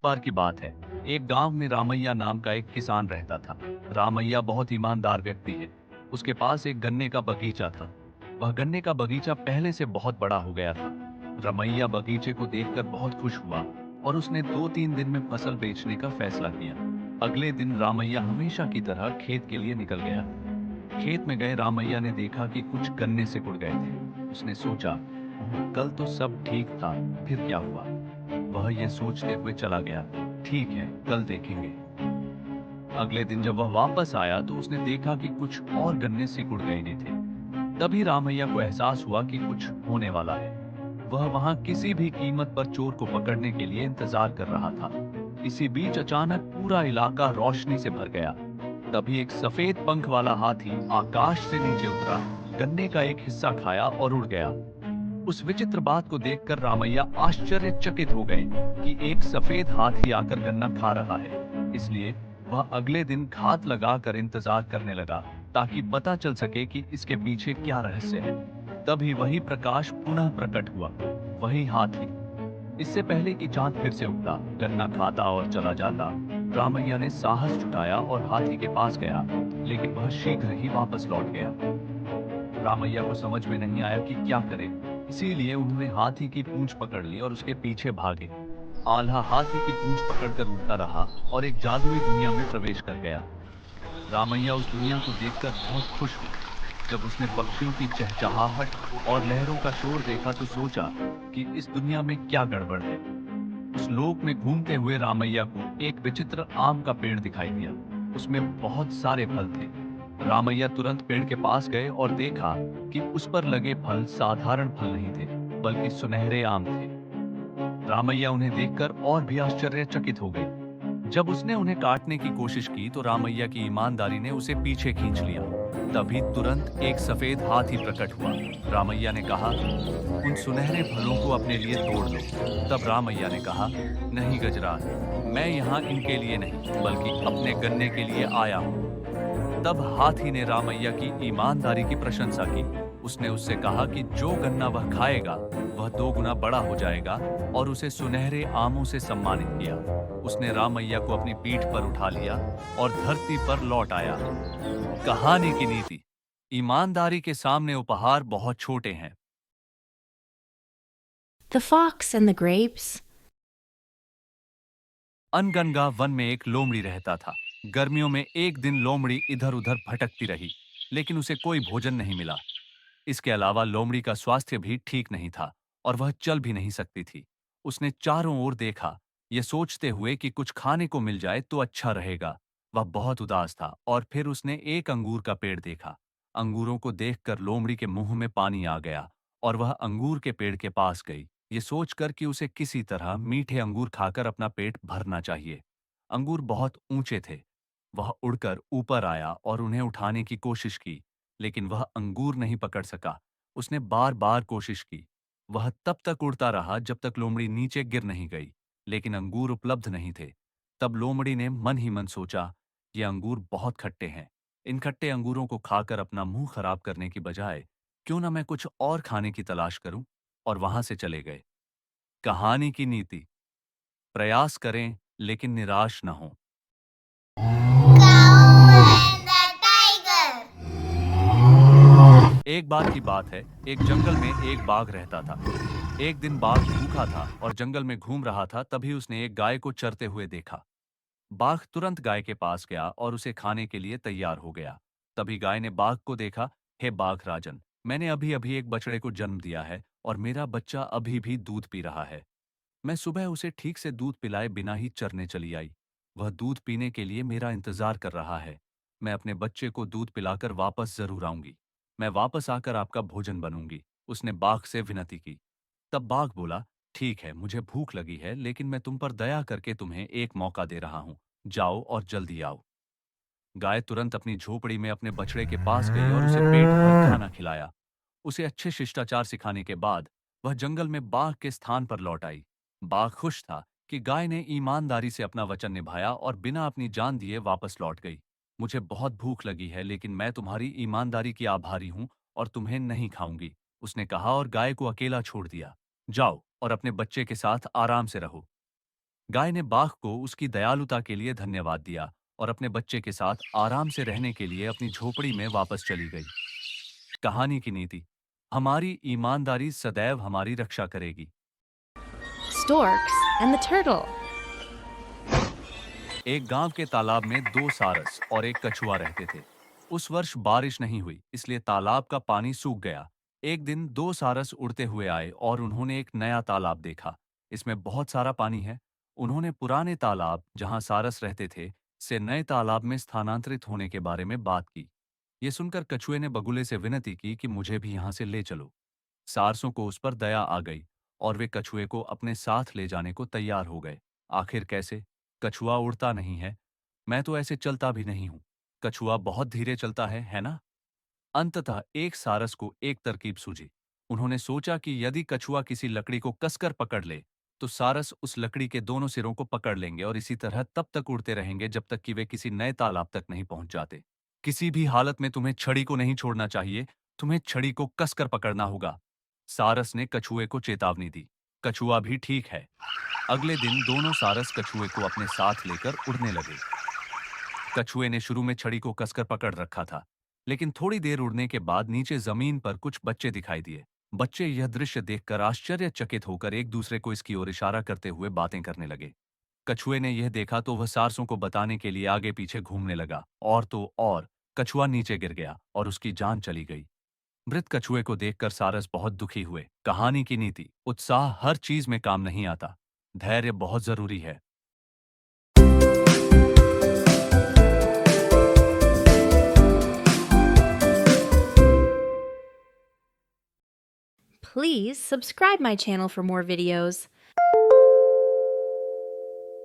बार की बात है। एक गांव में रामैया नाम का एक किसान रहता था। रामैया बहुत ईमानदार व्यक्ति है। उसके पास एक गन्ने का बगीचा था। वह गन्ने का बगीचा पहले से बहुत बड़ा हो गया था। रमैया बगीचे को देखकर बहुत खुश हुआ और उसने 2-3 दिन में फसल बेचने का फैसला किया। अगले दिन रामैया हमेशा की तरह खेत के लिए निकल गया। खेत में गए रामैया ने देखा कि कुछ गन्ने सिकुड़ गए थे। उसने सोचा, कल तो सब ठीक था, फिर क्या हुआ? वह ये सोचते हुए चला गया, ठीक है, कल देखेंगे। अगले दिन जब वह वापस आया तो उसने देखा कि कुछ और गन्ने सिकुड़ गए नहीं थे। तभी रामैया को एहसास हुआ कि कुछ होने वाला है। वह वहां किसी भी कीमत पर चोर को पकड़ने के लिए इंतजार कर रहा था। इसी बीच अचानक पूरा इलाका रोशनी से भर गया। तभी एक सफेद पंख वाला हाथी आकाश से नीचे उतरा, गन्ने का एक हिस्सा खाया और उड़ गया। उस विचित्र बात को देखकर रामैया आश्चर्यचकित हो गए कि एक सफेद हाथी आकर गन्ना खा रहा है। इसलिए वह अगले घात घात लगाकर इंतजार करने लगा ताकि पता चल सके कि इसके पीछे क्या रहस्य है। तभी वही प्रकाश पुनः प्रकट हुआ, वही हाथी। इससे पहले कि चांद फिर से उगता, गन्ना खाता और चला जाता, रामैया ने साहस जुटाया और हाथी के पास गया, लेकिन वह शीघ्र ही वापस लौट गया। रामैया को समझ में नहीं आया कि क्या करे। इसीलिए उन्होंने हाथी की पूंछ पकड़ ली और उसके पीछे भागे। आल्हा हाथी की पूंछ पकड़कर उड़ता रहा और एक जादुई दुनिया में प्रवेश कर गया। रामैया उस दुनिया को देखकर बहुत खुश हुआ। जब उसने पक्षियों की चहचहाहट और लहरों का शोर देखा तो सोचा कि इस दुनिया में क्या गड़बड़ है। उस लोक में घूमते हुए रामैया को एक विचित्र आम का पेड़ दिखाई दिया। उसमें बहुत सारे फल थे। रामैया तुरंत पेड़ के पास गए और देखा कि उस पर लगे फल साधारण फल नहीं थे, बल्कि सुनहरे आम थे। रामैया उन्हें देखकर और भी आश्चर्यचकित हो गई। जब उसने उन्हें काटने की कोशिश की तो रामैया की ईमानदारी ने उसे पीछे खींच लिया। तभी तुरंत एक सफेद हाथी प्रकट हुआ। रामैया ने कहा, उन सुनहरे फलों को अपने लिए तोड़ लो। तब रामैया ने कहा, नहीं गजराज, मैं यहाँ इनके लिए नहीं बल्कि अपने गन्ने के लिए आया हूँ। तब हाथी ने रामैया की ईमानदारी की प्रशंसा की। उसने उससे कहा कि जो गन्ना वह खाएगा वह 2 गुना बड़ा हो जाएगा और उसे सुनहरे आमों से सम्मानित किया। उसने रामैया को अपनी पीठ पर उठा लिया और धरती पर लौट आया। कहानी की नीति: ईमानदारी के सामने उपहार बहुत छोटे हैं। The Fox and the Grapes. अनगनगा वन में एक लोमड़ी रहता था। गर्मियों में एक दिन लोमड़ी इधर उधर भटकती रही, लेकिन उसे कोई भोजन नहीं मिला। इसके अलावा लोमड़ी का स्वास्थ्य भी ठीक नहीं था और वह चल भी नहीं सकती थी। उसने चारों ओर देखा, यह सोचते हुए कि कुछ खाने को मिल जाए तो अच्छा रहेगा। वह बहुत उदास था और फिर उसने एक अंगूर का पेड़ देखा। अंगूरों को देखकर लोमड़ी के मुंह में पानी आ गया और वह अंगूर के पेड़ के पास गई, ये सोचकर कि उसे किसी तरह मीठे अंगूर खाकर अपना पेट भरना चाहिए। अंगूर बहुत ऊंचे थे। वह उड़कर ऊपर आया और उन्हें उठाने की कोशिश की, लेकिन वह अंगूर नहीं पकड़ सका। उसने बार बार कोशिश की। वह तब तक उड़ता रहा जब तक लोमड़ी नीचे गिर नहीं गई, लेकिन अंगूर उपलब्ध नहीं थे। तब लोमड़ी ने मन ही मन सोचा, ये अंगूर बहुत खट्टे हैं। इन खट्टे अंगूरों को खाकर अपना मुंह खराब करने की बजाय क्यों ना मैं कुछ और खाने की तलाश करूं, और वहां से चले गए। कहानी की नीति: प्रयास करें लेकिन निराश न हो। Cow and the tiger. एक बार की बात है, एक जंगल में एक बाघ रहता था। एक दिन बाघ भूखा था और जंगल में घूम रहा था। तभी उसने एक गाय को चरते हुए देखा। बाघ तुरंत गाय के पास गया और उसे खाने के लिए तैयार हो गया। तभी गाय ने बाघ को देखा, हे बाघ राजन, मैंने अभी अभी एक बछड़े को जन्म दिया है और मेरा बच्चा अभी भी दूध पी रहा है। मैं सुबह उसे ठीक से दूध पिलाए बिना ही चरने चली आई। वह दूध पीने के लिए मेरा इंतजार कर रहा है। मैं अपने बच्चे को दूध पिलाकर वापस जरूर आऊंगी। मैं वापस आकर आपका भोजन बनूंगी। उसने बाघ से विनती की। तब बाघ बोला, ठीक है, मुझे भूख लगी है, लेकिन मैं तुम पर दया करके तुम्हें एक मौका दे रहा हूं। जाओ और जल्दी आओ। गाय तुरंत अपनी झोपड़ी में अपने बछड़े के पास गई और उसे पेट भर खाना खिलाया। उसे अच्छे शिष्टाचार सिखाने के बाद वह जंगल में बाघ के स्थान पर लौट आई। बाघ खुश था कि गाय ने ईमानदारी से अपना वचन निभाया और बिना अपनी जान दिए वापस लौट गई। मुझे बहुत भूख लगी है, लेकिन मैं तुम्हारी ईमानदारी की आभारी हूं और तुम्हें नहीं खाऊंगी, उसने कहा और गाय को अकेला छोड़ दिया। जाओ और अपने बच्चे के साथ आराम से रहो। गाय ने बाघ को उसकी दयालुता के लिए धन्यवाद दिया और अपने बच्चे के साथ आराम से रहने के लिए अपनी झोपड़ी में वापस चली गई। कहानी की नीति: हमारी ईमानदारी सदैव हमारी रक्षा करेगी। Storks and the turtle. एक गांव के तालाब में दो सारस और एक कछुआ रहते थे। उस वर्ष बारिश नहीं हुई, इसलिए तालाब का पानी सूख गया। एक दिन दो सारस उड़ते हुए आए और उन्होंने एक नया तालाब देखा। इसमें बहुत सारा पानी है। उन्होंने पुराने तालाब जहां सारस रहते थे से नए तालाब में स्थानांतरित होने के बारे में बात की। ये सुनकर कछुए ने बगुले से विनती की कि मुझे भी यहां से ले चलो। सारसों को उस पर दया आ गई और वे कछुए को अपने साथ ले जाने को तैयार हो गए। आखिर कैसे? कछुआ उड़ता नहीं है। मैं तो ऐसे चलता भी नहीं हूं। कछुआ बहुत धीरे चलता है ना? अंततः एक सारस को एक तरकीब सूझी। उन्होंने सोचा कि यदि कछुआ किसी लकड़ी को कसकर पकड़ ले तो सारस उस लकड़ी के दोनों सिरों को पकड़ लेंगे और इसी तरह तब तक उड़ते रहेंगे जब तक कि वे किसी नए तालाब तक नहीं पहुंच जाते। किसी भी हालत में तुम्हें छड़ी को नहीं छोड़ना चाहिए। तुम्हें छड़ी को कसकर पकड़ना होगा। सारस ने कछुए को चेतावनी दी। कछुआ भी ठीक है। अगले दिन दोनों सारस कछुए को अपने साथ लेकर उड़ने लगे। कछुए ने शुरू में छड़ी को कसकर पकड़ रखा था, लेकिन थोड़ी देर उड़ने के बाद नीचे जमीन पर कुछ बच्चे दिखाई दिए। बच्चे यह दृश्य देखकर आश्चर्यचकित होकर एक दूसरे को इसकी ओर इशारा करते हुए बातें करने लगे। कछुए ने यह देखा तो वह सारसों को बताने के लिए आगे पीछे घूमने लगा और तो और कछुआ नीचे गिर गया और उसकी जान चली गई। मृत कछुए को देखकर सारस बहुत दुखी हुए। कहानी की नीति: उत्साह हर चीज में काम नहीं आता। धैर्य बहुत जरूरी है। Please subscribe my channel for more videos.